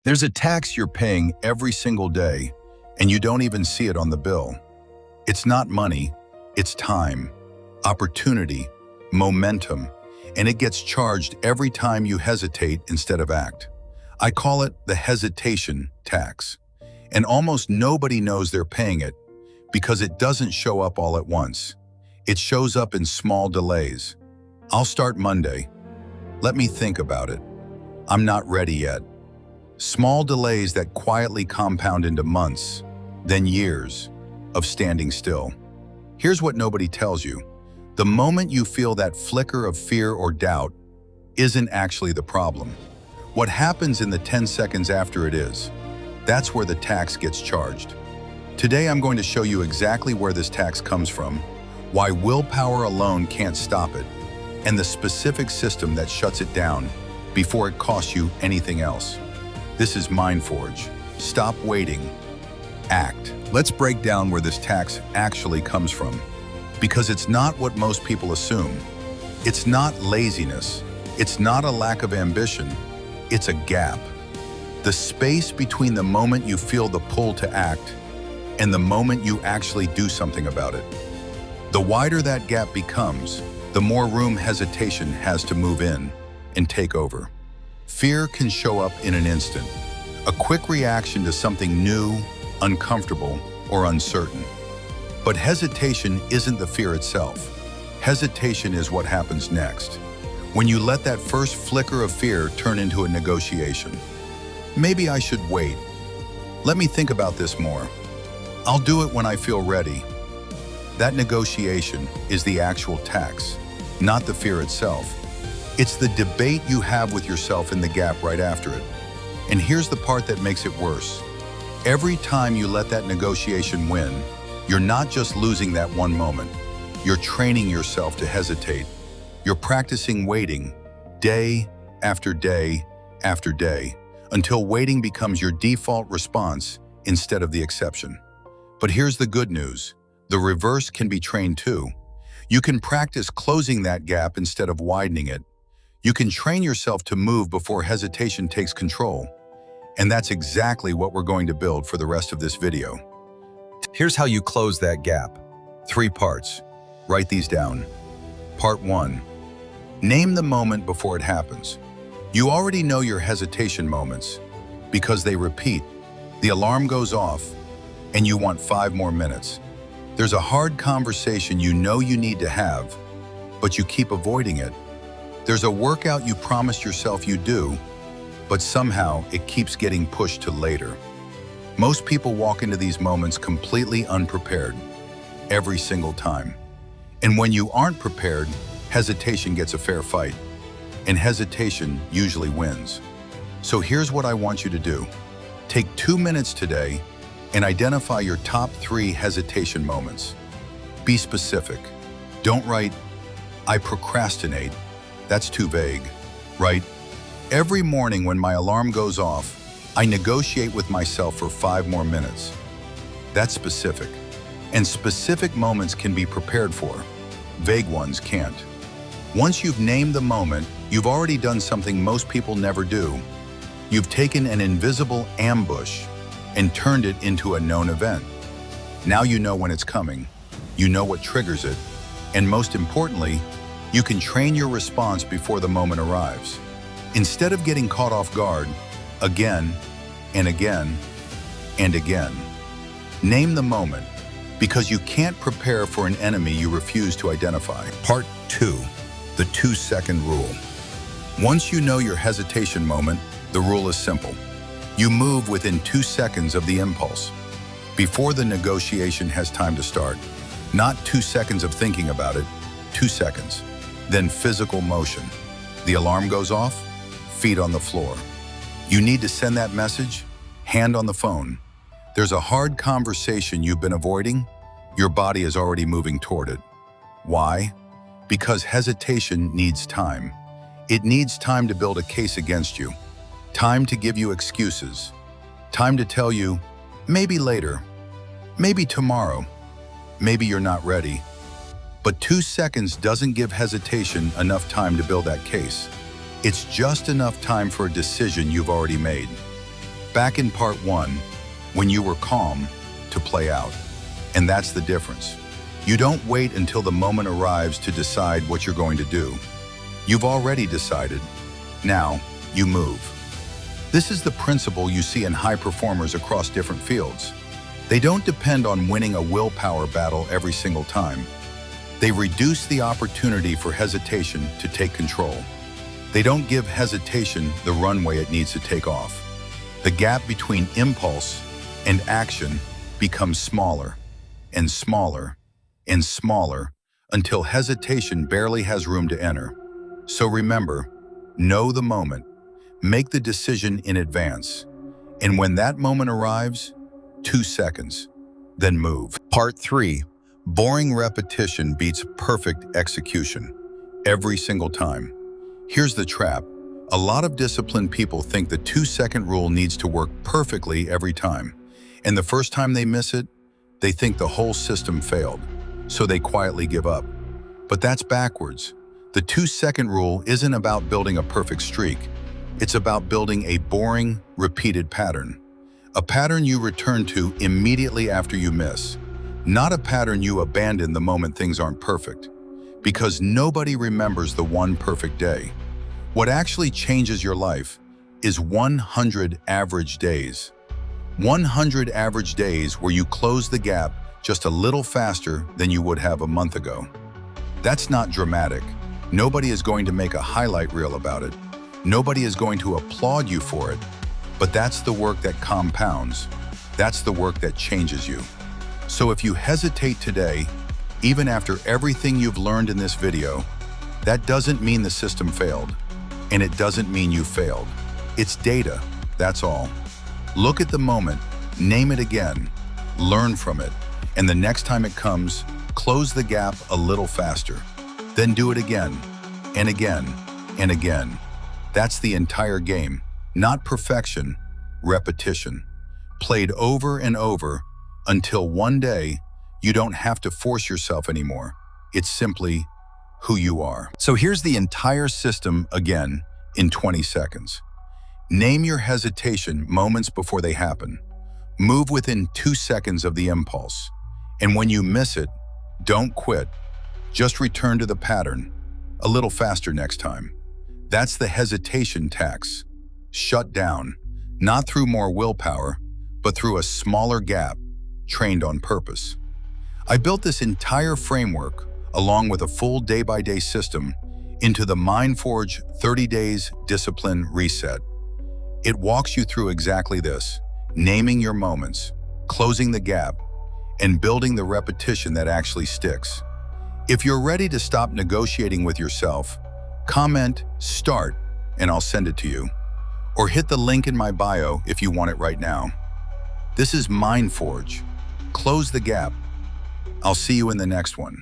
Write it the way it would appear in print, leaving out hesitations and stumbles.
There's a tax you're paying every single day, and you don't even see it on the bill. It's not money, it's time, opportunity, momentum, and it gets charged every time you hesitate instead of act. I call it the hesitation tax. And almost nobody knows they're paying it because it doesn't show up all at once. It shows up in small delays. I'll start Monday. Let me think about it. I'm not ready yet. Small delays that quietly compound into months, then years of standing still. Here's what nobody tells you. The moment you feel that flicker of fear or doubt isn't actually the problem. What happens in the 10 seconds after it is, that's where the tax gets charged. Today I'm going to show you exactly where this tax comes from, why willpower alone can't stop it, and the specific system that shuts it down before it costs you anything else. This is MindForge. Stop waiting. Act. Let's break down where this tax actually comes from, because it's not what most people assume. It's not laziness. It's not a lack of ambition. It's a gap. The space between the moment you feel the pull to act and the moment you actually do something about it. The wider that gap becomes, the more room hesitation has to move in and take over. Fear can show up in an instant, a quick reaction to something new, uncomfortable, or uncertain. But hesitation isn't the fear itself. Hesitation is what happens next, when you let that first flicker of fear turn into a negotiation. Maybe I should wait. Let me think about this more. I'll do it when I feel ready. That negotiation is the actual tax, not the fear itself. It's the debate you have with yourself in the gap right after it. And here's the part that makes it worse. Every time you let that negotiation win, you're not just losing that one moment. You're training yourself to hesitate. You're practicing waiting, day after day after day, until waiting becomes your default response instead of the exception. But here's the good news. The reverse can be trained too. You can practice closing that gap instead of widening it. You can train yourself to move before hesitation takes control. And that's exactly what we're going to build for the rest of this video. Here's how you close that gap. 3 parts. Write these down. Part 1. Name the moment before it happens. You already know your hesitation moments because they repeat. The alarm goes off and you want 5 more minutes. There's a hard conversation you know you need to have, but you keep avoiding it. There's a workout you promised yourself you'd do, but somehow it keeps getting pushed to later. Most people walk into these moments completely unprepared, every single time. And when you aren't prepared, hesitation gets a fair fight, and hesitation usually wins. So here's what I want you to do. Take 2 minutes today and identify your top 3 hesitation moments. Be specific. Don't write, "I procrastinate." That's too vague. Write, "Every morning when my alarm goes off, I negotiate with myself for 5 more minutes." That's specific. And specific moments can be prepared for. Vague ones can't. Once you've named the moment, you've already done something most people never do. You've taken an invisible ambush and turned it into a known event. Now you know when it's coming. You know what triggers it. And most importantly, you can train your response before the moment arrives. Instead of getting caught off guard, again and again and again. Name the moment, because you can't prepare for an enemy you refuse to identify. Part 2, the 2-second rule. Once you know your hesitation moment, the rule is simple. You move within 2 seconds of the impulse, before the negotiation has time to start. Not 2 seconds of thinking about it, 2 seconds. Then physical motion. The alarm goes off, feet on the floor. You need to send that message, hand on the phone. There's a hard conversation you've been avoiding. Your body is already moving toward it. Why? Because hesitation needs time. It needs time to build a case against you. Time to give you excuses. Time to tell you, maybe later, maybe tomorrow, maybe you're not ready. But 2 seconds doesn't give hesitation enough time to build that case. It's just enough time for a decision you've already made. Back in part 1, when you were calm to play out. And that's the difference. You don't wait until the moment arrives to decide what you're going to do. You've already decided. Now, you move. This is the principle you see in high performers across different fields. They don't depend on winning a willpower battle every single time. They reduce the opportunity for hesitation to take control. They don't give hesitation the runway it needs to take off. The gap between impulse and action becomes smaller and smaller and smaller until hesitation barely has room to enter. So remember, know the moment, make the decision in advance, and when that moment arrives, 2 seconds, then move. Part 3, boring repetition beats perfect execution every single time. Here's the trap. A lot of disciplined people think the 2-second rule needs to work perfectly every time. And the first time they miss it, they think the whole system failed, so they quietly give up. But that's backwards. The 2-second rule isn't about building a perfect streak. It's about building a boring, repeated pattern. A pattern you return to immediately after you miss. Not a pattern you abandon the moment things aren't perfect. Because nobody remembers the one perfect day. What actually changes your life is 100 average days. 100 average days where you close the gap just a little faster than you would have a month ago. That's not dramatic. Nobody is going to make a highlight reel about it. Nobody is going to applaud you for it. But that's the work that compounds. That's the work that changes you. So if you hesitate today, even after everything you've learned in this video, that doesn't mean the system failed. And it doesn't mean you failed. It's data, that's all. Look at the moment, name it again, learn from it, and the next time it comes, close the gap a little faster. Then do it again, and again, and again. That's the entire game. Not perfection, repetition. Played over and over until one day you don't have to force yourself anymore. It's simply who you are. So here's the entire system again in 20 seconds. Name your hesitation moments before they happen. Move within 2 seconds of the impulse. And when you miss it, don't quit. Just return to the pattern, a little faster next time. That's the hesitation tax. Shut down, not through more willpower, but through a smaller gap, trained on purpose. I built this entire framework, along with a full day-by-day system, into the MindForge 30 Days Discipline Reset. It walks you through exactly this, naming your moments, closing the gap, and building the repetition that actually sticks. If you're ready to stop negotiating with yourself, comment "Start" and I'll send it to you. Or hit the link in my bio if you want it right now. This is MindForge. Close the gap. I'll see you in the next one.